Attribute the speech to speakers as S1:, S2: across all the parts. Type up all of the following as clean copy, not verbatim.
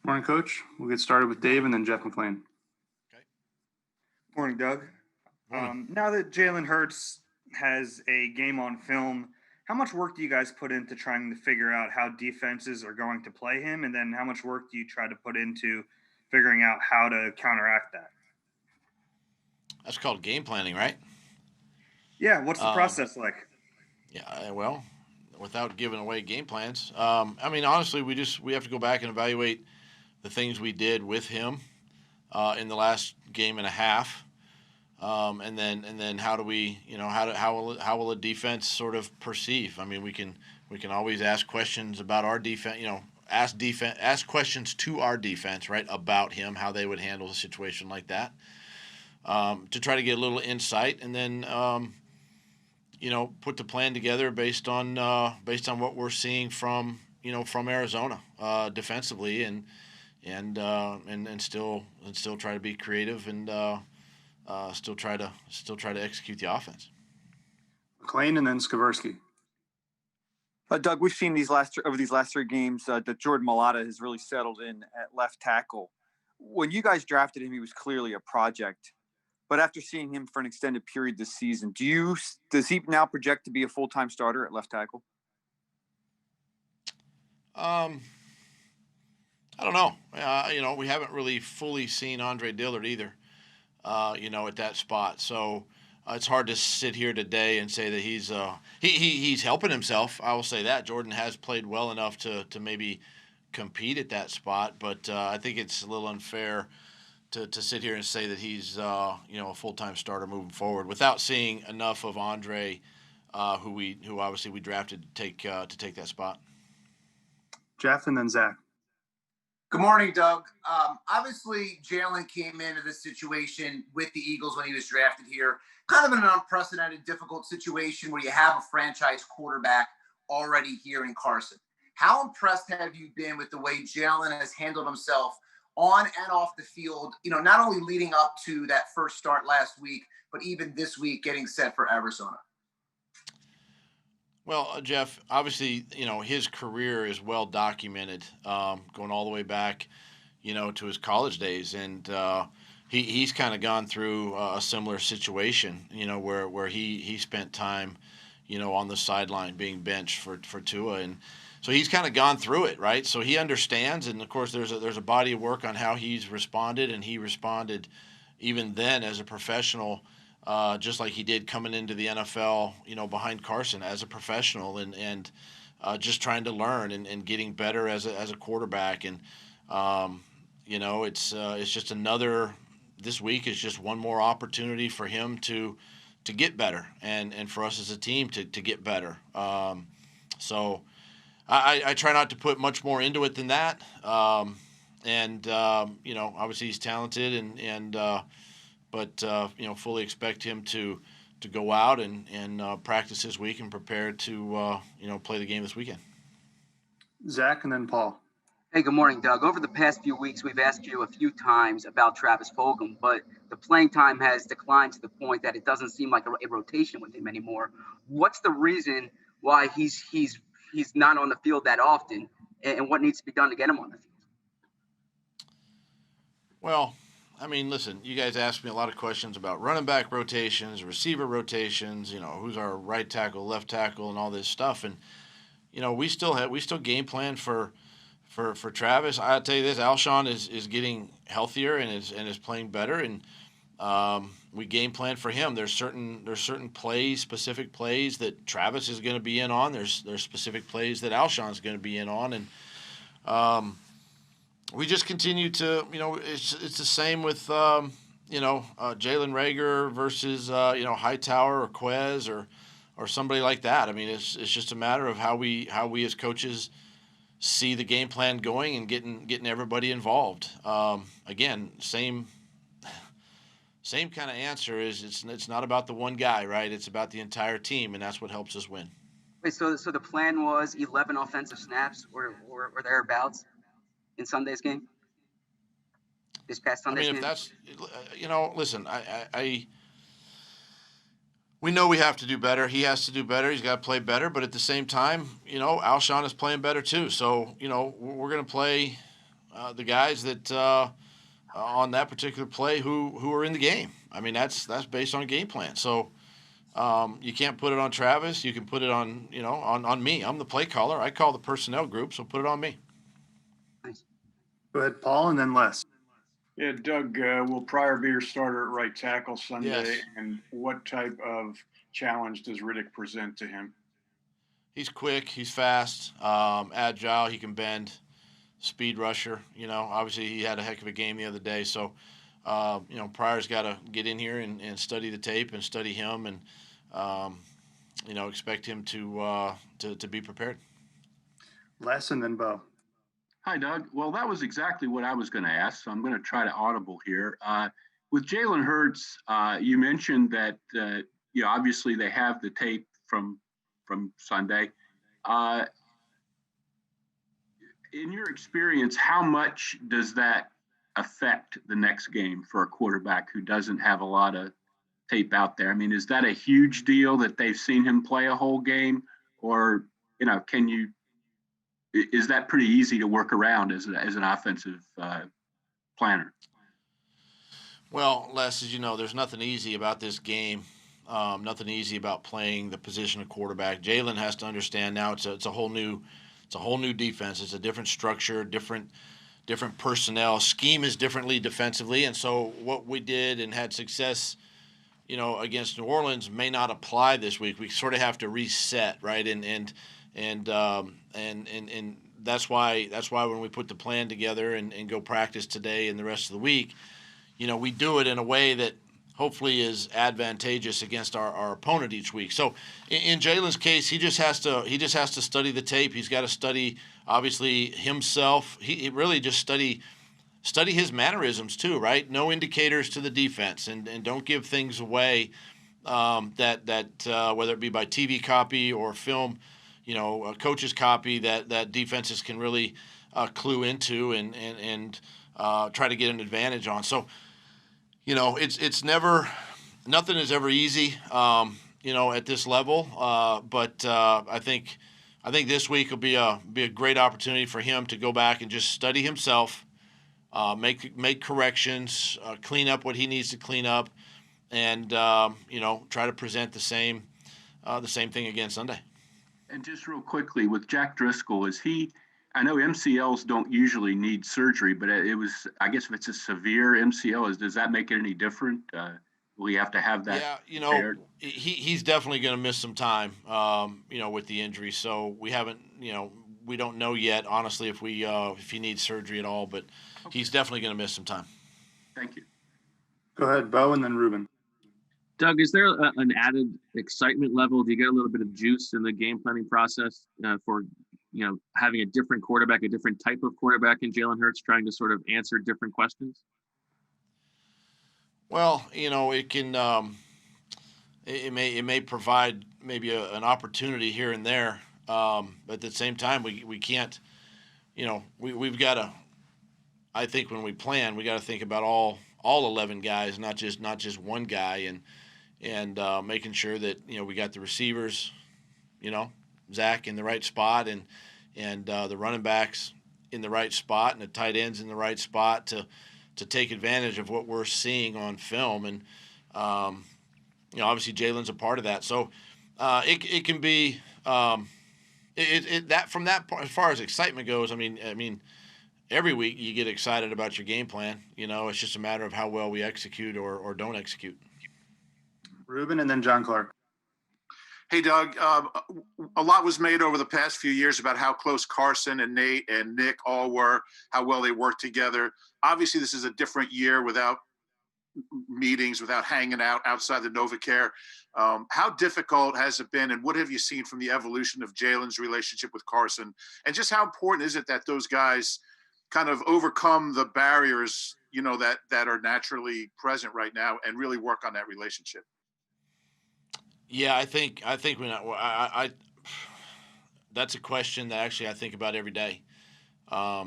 S1: Morning, Coach. We'll get started with Dave and then Jeff McLean.
S2: Okay.
S3: Morning, Doug.
S2: Morning.
S3: Now that Jalen Hurts has a game on film, how much work do you guys put into trying to figure out how defenses are going to play him? And then how much work do you try to put into figuring out how to counteract that?
S2: That's called game planning, right?
S3: Yeah, what's the process like?
S2: Yeah. Well, without giving away game plans, honestly, we have to go back and evaluate the things we did with him in the last game and a half, and then how do we, how will a defense sort of perceive? I mean, we can always ask questions about our defense. Ask questions to our defense, right, about him, how they would handle a situation like that, to try to get a little insight, and then put the plan together based on what we're seeing from Arizona defensively, and still try to be creative and still try to execute the offense.
S1: McLean and then Skaversky.
S4: Doug, we've seen over these last three games that Jordan Mailata has really settled in at left tackle. When you guys drafted him, he was clearly a project. But after seeing him for an extended period this season, does he now project to be a full-time starter at left tackle?
S2: I don't know. We haven't really fully seen Andre Dillard either, at that spot. So it's hard to sit here today and say that he's helping himself. I will say that Jordan has played well enough to maybe compete at that spot, but I think it's a little unfair to sit here and say that he's a full-time starter moving forward without seeing enough of Andre, who obviously we drafted to take that spot.
S1: Jeff and then Zach.
S5: Good morning, Doug. Obviously, Jalen came into this situation with the Eagles when he was drafted here, kind of in an unprecedented, difficult situation where you have a franchise quarterback already here in Carson. How impressed have you been with the way Jalen has handled himself on and off the field, not only leading up to that first start last week, but even this week getting set for Arizona?
S2: Well, Jeff, obviously, his career is well documented, going all the way back, to his college days. And he's kind of gone through a similar situation, where he spent time, on the sideline being benched for Tua. And so he's kind of gone through it, right? So he understands. And, of course, there's a body of work on how he's responded. And he responded even then as a professional, just like he did coming into the NFL, behind Carson as a professional, and just trying to learn and getting better as a quarterback. And it's just another. This week is just one more opportunity for him to get better, and for us as a team to get better. So I try not to put much more into it than that. Obviously he's talented, but fully expect him to go out and practice this week and prepare to play the game this weekend.
S1: Zach and then Paul.
S6: Hey, good morning, Doug. Over the past few weeks, we've asked you a few times about Travis Fulgham, but the playing time has declined to the point that it doesn't seem like a rotation with him anymore. What's the reason why he's not on the field that often, and what needs to be done to get him on the field?
S2: Well, listen, you guys asked me a lot of questions about running back rotations, receiver rotations, who's our right tackle, left tackle, and all this stuff. And, we still game plan for Travis. I'll tell you this, Alshon is getting healthier and is playing better. And we game plan for him. There's certain plays, specific plays that Travis is going to be in on. There's specific plays that Alshon is going to be in on. And, we just continue to, it's the same with, Jalen Reagor versus, Hightower or Quez or somebody like that. It's just a matter of how we as coaches see the game plan going and getting everybody involved. Again, same kind of answer is it's not about the one guy, right? It's about the entire team, and that's what helps us win.
S6: Wait, so the plan was 11 offensive snaps or thereabouts in Sunday's game? This past Sunday's game?
S2: If that's, listen, we know we have to do better. He has to do better. He's got to play better. But at the same time, Alshon is playing better too. So, we're going to play the guys that on that particular play who are in the game. I mean, that's based on game plan. So you can't put it on Travis. You can put it on on me. I'm the play caller. I call the personnel group, so put it on me.
S6: Nice.
S1: Go ahead, Paul, and then Les.
S7: Yeah, Doug, will Pryor be your starter at right tackle Sunday?
S2: Yes.
S7: And what type of challenge does Riddick present to him?
S2: He's quick. He's fast, agile. He can bend. Speed rusher. Obviously he had a heck of a game the other day. So, Pryor's got to get in here and study the tape and study him and, expect him to be prepared.
S1: Les and then Bo.
S8: Hi, Doug. Well, that was exactly what I was going to ask, so I'm going to try to audible here. With Jalen Hurts, you mentioned that obviously they have the tape from Sunday. In your experience, how much does that affect the next game for a quarterback who doesn't have a lot of tape out there? I mean, is that a huge deal that they've seen him play a whole game, or is that pretty easy to work around as an offensive planner?
S2: Well, Les, as you know, there's nothing easy about this game. Nothing easy about playing the position of quarterback. Jalen has to understand now it's a whole new defense. It's a different structure, different personnel. Scheme is differently defensively, and so what we did and had success, against New Orleans may not apply this week. We sort of have to reset, right? And that's why when we put the plan together and go practice today and the rest of the week, we do it in a way that hopefully is advantageous against our opponent each week. So in Jalen's case, he just has to study the tape. He's got to study obviously himself. He really just study his mannerisms too, right? No indicators to the defense and don't give things away that whether it be by TV copy or film, a coach's copy that defenses can really clue into and try to get an advantage on. So, it's never, nothing is ever easy, at this level. But I think this week will be a great opportunity for him to go back and just study himself, make corrections, clean up what he needs to clean up, and try to present the same thing again Sunday.
S8: And just real quickly, with Jack Driscoll, I know MCLs don't usually need surgery, but I guess if it's a severe MCL, does that make it any different? Will he have to have that?
S2: Yeah, he's definitely going to miss some time, with the injury. So we haven't, we don't know yet, honestly, if he needs surgery at all, but he's definitely going to miss some time.
S8: Thank you.
S1: Go ahead, Bo, and then Ruben.
S9: Doug, is there an added excitement level? Do you get a little bit of juice in the game planning process for, having a different quarterback, a different type of quarterback in Jalen Hurts, trying to sort of answer different questions?
S2: Well, it can, it may provide maybe an opportunity here and there, but at the same time, we can't, we've got to. I think when we plan, we got to think about all 11 guys, not just one guy, and making sure that we got the receivers, Zach in the right spot, and the running backs in the right spot, and the tight ends in the right spot to take advantage of what we're seeing on film, and obviously Jalen's a part of that. So it can be that from that part, as far as excitement goes. I mean. Every week you get excited about your game plan. It's just a matter of how well we execute or don't execute.
S1: Ruben and then John Clark.
S10: Hey, Doug, a lot was made over the past few years about how close Carson and Nate and Nick all were, how well they worked together. Obviously, this is a different year without meetings, without hanging out outside the NovaCare. How difficult has it been, and what have you seen from the evolution of Jalen's relationship with Carson? And just how important is it that those guys kind of overcome the barriers, that are naturally present right now and really work on that relationship?
S2: Yeah, I think when I that's a question that actually I think about every day. I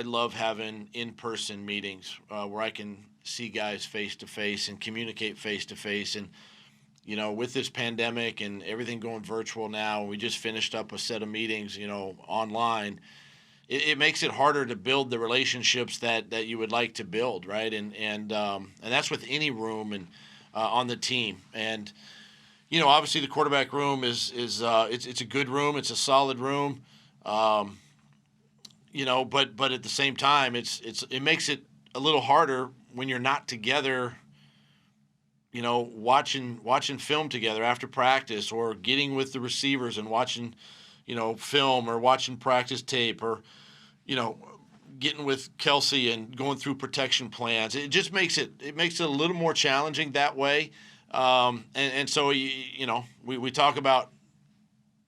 S2: love having in-person meetings where I can see guys face to face and communicate face to face. And with this pandemic and everything going virtual now, we just finished up a set of meetings, online. it makes it harder to build the relationships that you would like to build, right? And that's with any room and on the team. And obviously the quarterback room is it's a good room, it's a solid room, but at the same time, it makes it a little harder when you're not together. Watching film together after practice, or getting with the receivers and watching, film, or watching practice tape, or getting with Kelsey and going through protection plans. It just makes it a little more challenging that way. So we talk about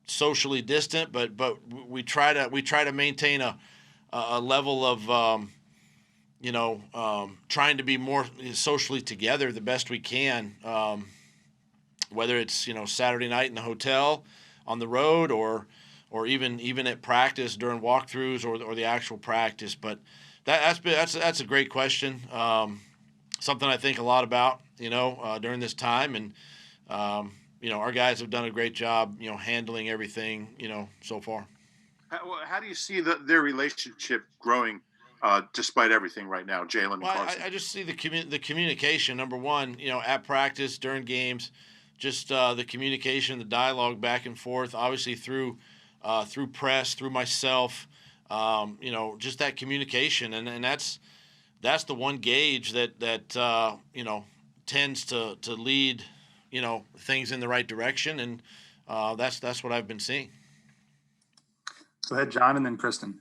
S2: socially distant, but we try to maintain a level of trying to be more socially together the best we can, whether it's Saturday night in the hotel, on the road, or even at practice during walkthroughs or the actual practice. But that's a great question. Something I think a lot about during this time, and our guys have done a great job handling everything so far.
S10: How do you see their relationship growing despite everything right now, Jalen and Carson?
S2: I just see the communication, number one, at practice, during games, just the communication, the dialogue back and forth, obviously through press, through myself, just that communication. And that's the one gauge that tends to lead, things in the right direction. And that's what I've been seeing.
S1: Go ahead, John, and then Kristen.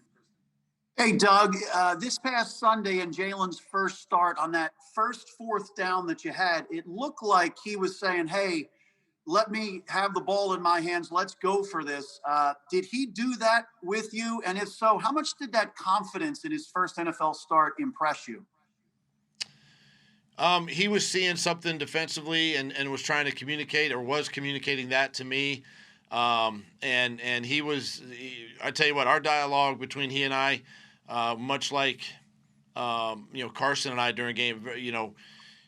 S11: Hey, Doug, this past Sunday in Jalen's first start, on that first fourth down that you had, it looked like he was saying, hey, let me have the ball in my hands. Let's go for this. Did he do that with you? And if so, how much did that confidence in his first NFL start impress you?
S2: He was seeing something defensively and was trying to communicate, or was communicating that to me. And I tell you what, our dialogue between he and I, much like, Carson and I during game,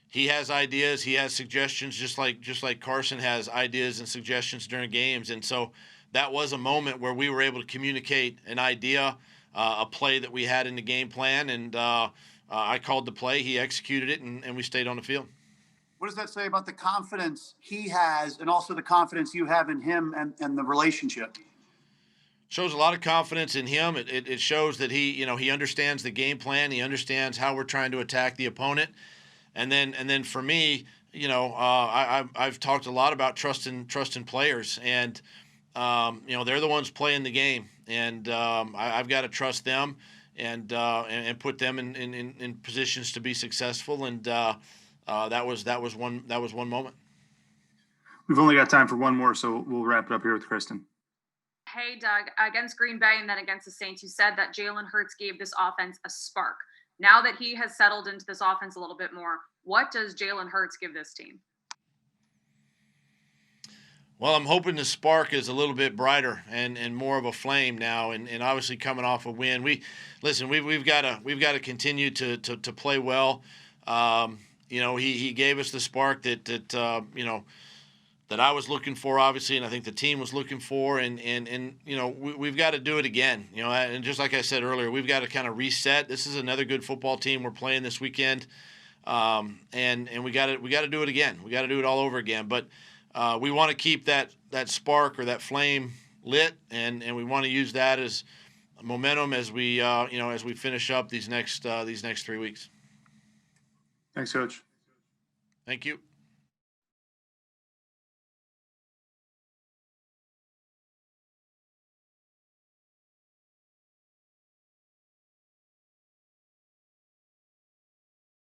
S2: he has ideas, he has suggestions, just like Carson has ideas and suggestions during games. And so that was a moment where we were able to communicate an idea, a play that we had in the game plan. And I called the play, he executed it, and we stayed on the field.
S11: What does that say about the confidence he has, and also the confidence you have in him and the relationship?
S2: Shows a lot of confidence in him. It shows that he understands the game plan. He understands how we're trying to attack the opponent. And then for me, I've talked a lot about trusting players, and they're the ones playing the game, and I've got to trust them and put them in positions to be successful. And that was one moment.
S1: We've only got time for one more, so we'll wrap it up here with Kristen.
S12: Hey, Doug, against Green Bay and then against the Saints, you said that Jalen Hurts gave this offense a spark. Now that he has settled into this offense a little bit more, what does Jalen Hurts give this team?
S2: Well, I'm hoping the spark is a little bit brighter and more of a flame now, and obviously coming off a win. We've got to continue to play well. He gave us the spark that I was looking for, obviously, and I think the team was looking for, and we've got to do it again. And just like I said earlier, we've got to kind of reset. This is another good football team we're playing this weekend, and we got to do it again. We got to do it all over again. But we want to keep that spark or that flame lit, and we want to use that as momentum as we finish up these next 3 weeks.
S1: Thanks, Coach.
S2: Thank you.